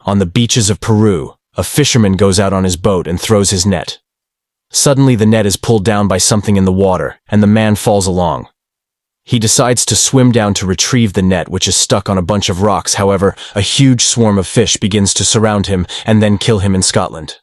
On the beaches of Peru, a fisherman goes out on his boat and throws his net. Suddenly the net is pulled down by something in the water, and the man falls along. He decides to swim down to retrieve the net, which is stuck on a bunch of rocks. However, a huge swarm of fish begins to surround him and then kill him in Scotland.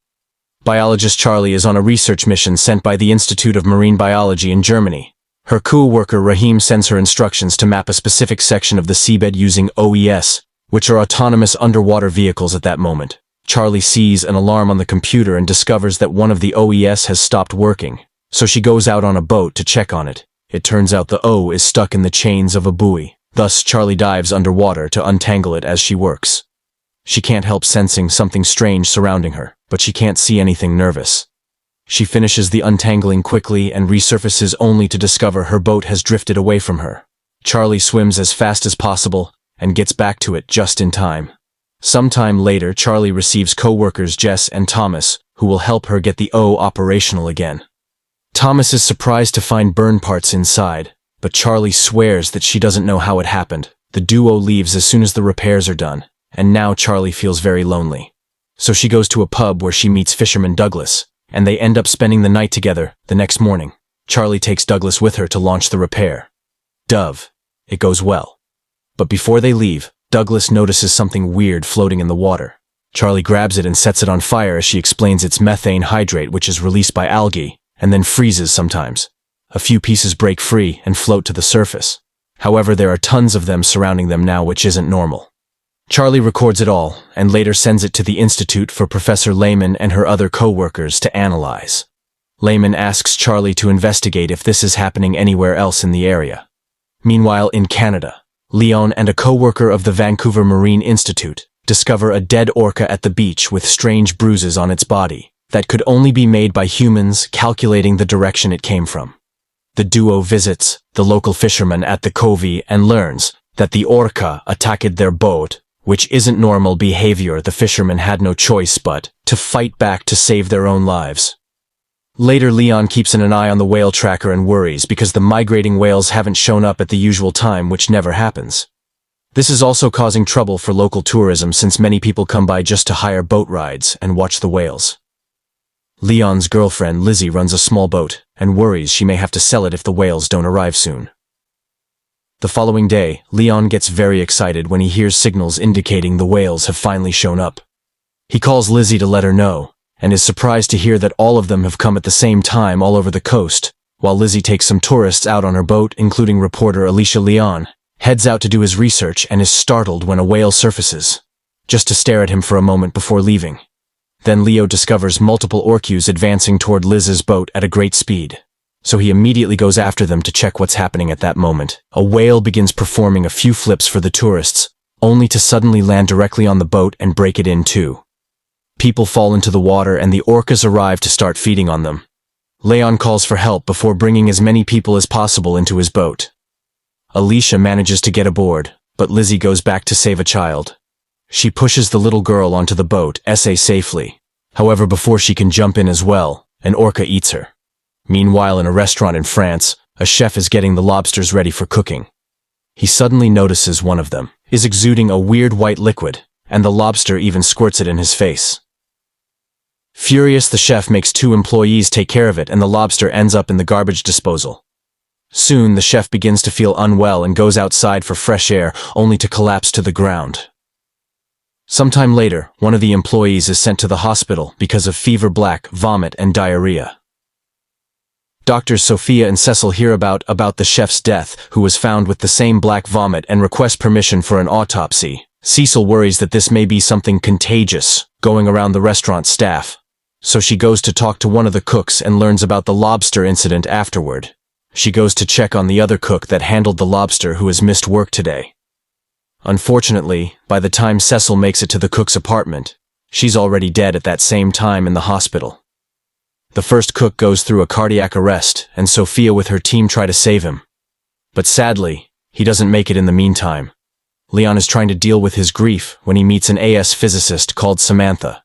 Biologist Charlie is on a research mission sent by the Institute of Marine Biology in Germany. Her co-worker Rahim sends her instructions to map a specific section of the seabed using OES, which are autonomous underwater vehicles at that moment. Charlie sees an alarm on the computer and discovers that one of the OES has stopped working, so she goes out on a boat to check on it. It turns out the O is stuck in the chains of a buoy. Thus, Charlie dives underwater to untangle it as she works. She can't help sensing something strange surrounding her, but she can't see anything nervous. She finishes the untangling quickly and resurfaces only to discover her boat has drifted away from her. Charlie swims as fast as possible and gets back to it just in time. Sometime later, Charlie receives co-workers Jess and Thomas, who will help her get the O operational again. Thomas is surprised to find burn parts inside, but Charlie swears that she doesn't know how it happened. The duo leaves as soon as the repairs are done, and now Charlie feels very lonely. So she goes to a pub where she meets fisherman Douglas, and they end up spending the night together. The next morning, Charlie takes Douglas with her to launch the repair. It goes well. But before they leave, Douglas notices something weird floating in the water. Charlie grabs it and sets it on fire as she explains it's methane hydrate, which is released by algae, and then freezes sometimes. A few pieces break free and float to the surface. However, there are tons of them surrounding them now, which isn't normal. Charlie records it all, and later sends it to the Institute for Professor Lehman and her other co-workers to analyze. Lehman asks Charlie to investigate if this is happening anywhere else in the area. Meanwhile, in Canada, Leon and a co-worker of the Vancouver Marine Institute discover a dead orca at the beach with strange bruises on its body that could only be made by humans calculating the direction it came from. The duo visits the local fisherman at the covey and learns that the orca attacked their boat, which isn't normal behavior. The fishermen had no choice but to fight back to save their own lives. Later, Leon keeps an eye on the whale tracker and worries because the migrating whales haven't shown up at the usual time, which never happens. This is also causing trouble for local tourism since many people come by just to hire boat rides and watch the whales. Leon's girlfriend Lizzie runs a small boat and worries she may have to sell it if the whales don't arrive soon. The following day, Leon gets very excited when he hears signals indicating the whales have finally shown up. He calls Lizzie to let her know, and is surprised to hear that all of them have come at the same time all over the coast, while Lizzie takes some tourists out on her boat, including reporter Alicia. Leon heads out to do his research and is startled when a whale surfaces, just to stare at him for a moment before leaving. Then Leo discovers multiple orcas advancing toward Liz's boat at a great speed, so he immediately goes after them to check what's happening at that moment. A whale begins performing a few flips for the tourists, only to suddenly land directly on the boat and break it in two. People fall into the water and the orcas arrive to start feeding on them. Leon calls for help before bringing as many people as possible into his boat. Alicia manages to get aboard, but Lizzie goes back to save a child. She pushes the little girl onto the boat, safely. However, before she can jump in as well, an orca eats her. Meanwhile, in a restaurant in France, a chef is getting the lobsters ready for cooking. He suddenly notices one of them is exuding a weird white liquid, and the lobster even squirts it in his face. Furious, the chef makes 2 employees take care of it, and the lobster ends up in the garbage disposal. Soon, the chef begins to feel unwell and goes outside for fresh air, only to collapse to the ground. Sometime later, one of the employees is sent to the hospital because of fever, black vomit, and diarrhea. Doctors Sophia and Cecil hear about the chef's death, who was found with the same black vomit, and request permission for an autopsy. Cecil worries that this may be something contagious going around the restaurant staff, so she goes to talk to one of the cooks and learns about the lobster incident afterward. She goes to check on the other cook that handled the lobster, who has missed work today. Unfortunately, by the time Cecil makes it to the cook's apartment, she's already dead at that same time in the hospital. The first cook goes through a cardiac arrest, and Sophia with her team try to save him. But sadly, he doesn't make it in the meantime. Leon is trying to deal with his grief when he meets an AS physicist called Samantha,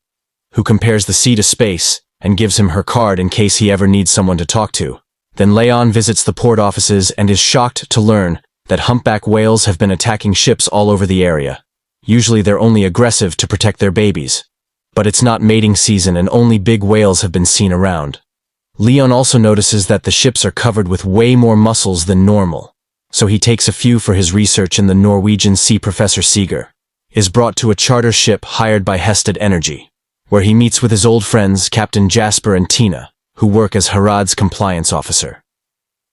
who compares the sea to space and gives him her card in case he ever needs someone to talk to. Then Leon visits the port offices and is shocked to learn that humpback whales have been attacking ships all over the area. Usually they're only aggressive to protect their babies. But it's not mating season and only big whales have been seen around. Leon also notices that the ships are covered with way more mussels than normal. So he takes a few for his research in the Norwegian Sea. Professor Seeger is brought to a charter ship hired by Hestad Energy, where he meets with his old friends Captain Jasper and Tina, who work as Harad's compliance officer.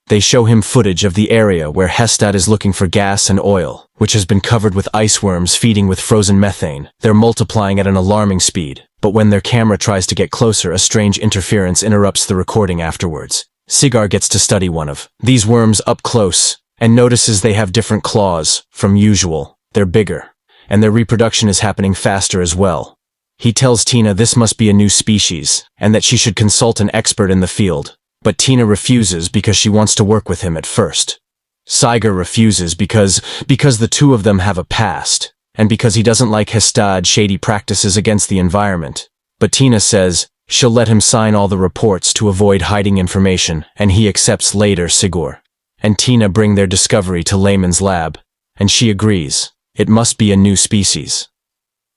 They show him footage of the area where Hestad is looking for gas and oil, which has been covered with ice worms feeding with frozen methane. They're multiplying at an alarming speed, but when their camera tries to get closer, a strange interference interrupts the recording afterwards. Sigar gets to study one of these worms up close and notices they have different claws from usual. They're bigger, and their reproduction is happening faster as well. He tells Tina this must be a new species, and that she should consult an expert in the field. But Tina refuses because she wants to work with him at first. Sigar refuses because the two of them have a past, and because he doesn't like Hestad's shady practices against the environment. But Tina says she'll let him sign all the reports to avoid hiding information, and he accepts later. Sigur and Tina bring their discovery to Lehman's lab, and she agrees. It must be a new species.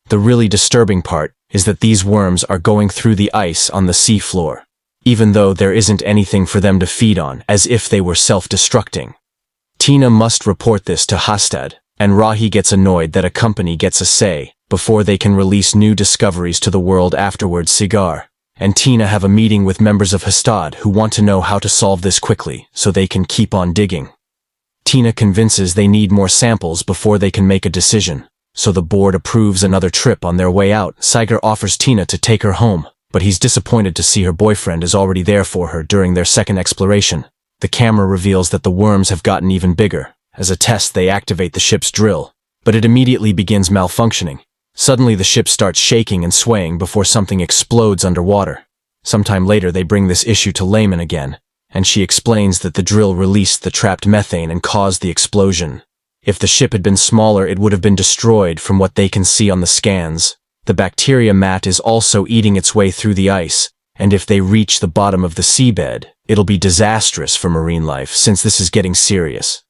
The really disturbing part is that these worms are going through the ice on the sea floor, even though there isn't anything for them to feed on, as if they were self-destructing. Tina must report this to Hestad, and Rahi gets annoyed that a company gets a say before they can release new discoveries to the world afterwards. Sigar and Tina have a meeting with members of Hestad who want to know how to solve this quickly so they can keep on digging. Tina convinces they need more samples before they can make a decision, so the board approves another trip. On their way out, Sigar offers Tina to take her home, but he's disappointed to see her boyfriend is already there for her during their second exploration. The camera reveals that the worms have gotten even bigger. As a test, they activate the ship's drill, but it immediately begins malfunctioning. Suddenly the ship starts shaking and swaying before something explodes underwater. Sometime later they bring this issue to Lehman again, and she explains that the drill released the trapped methane and caused the explosion. If the ship had been smaller, it would have been destroyed from what they can see on the scans. The bacteria mat is also eating its way through the ice, and if they reach the bottom of the seabed, it'll be disastrous for marine life since this is getting serious.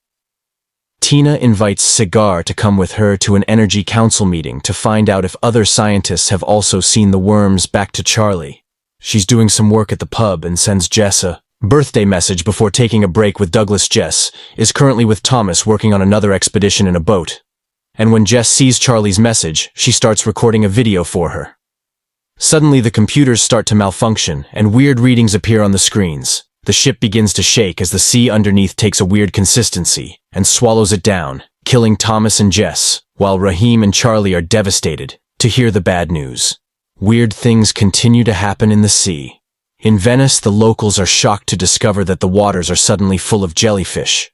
Tina invites Sigar to come with her to an energy council meeting to find out if other scientists have also seen the worms. Back to Charlie. She's doing some work at the pub and sends Jess a birthday message before taking a break with Douglas. Jess is currently with Thomas working on another expedition in a boat. And when Jess sees Charlie's message, she starts recording a video for her. Suddenly the computers start to malfunction and weird readings appear on the screens. The ship begins to shake as the sea underneath takes a weird consistency and swallows it down, killing Thomas and Jess, while Rahim and Charlie are devastated to hear the bad news. Weird things continue to happen in the sea. In Venice, the locals are shocked to discover that the waters are suddenly full of jellyfish.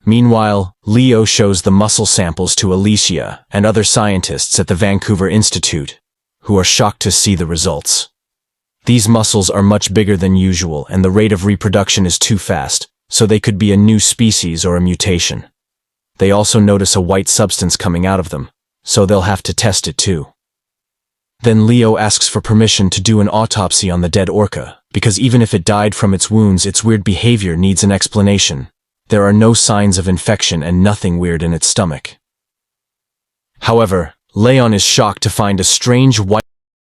Meanwhile, Leo shows the mussel samples to Alicia and other scientists at the Vancouver Institute, who are shocked to see the results. These mussels are much bigger than usual, and the rate of reproduction is too fast, so they could be a new species or a mutation. They also notice a white substance coming out of them, so they'll have to test it too. Then Leo asks for permission to do an autopsy on the dead orca, because even if it died from its wounds, its weird behavior needs an explanation. There are no signs of infection and nothing weird in its stomach. However, Leon is shocked to find a strange white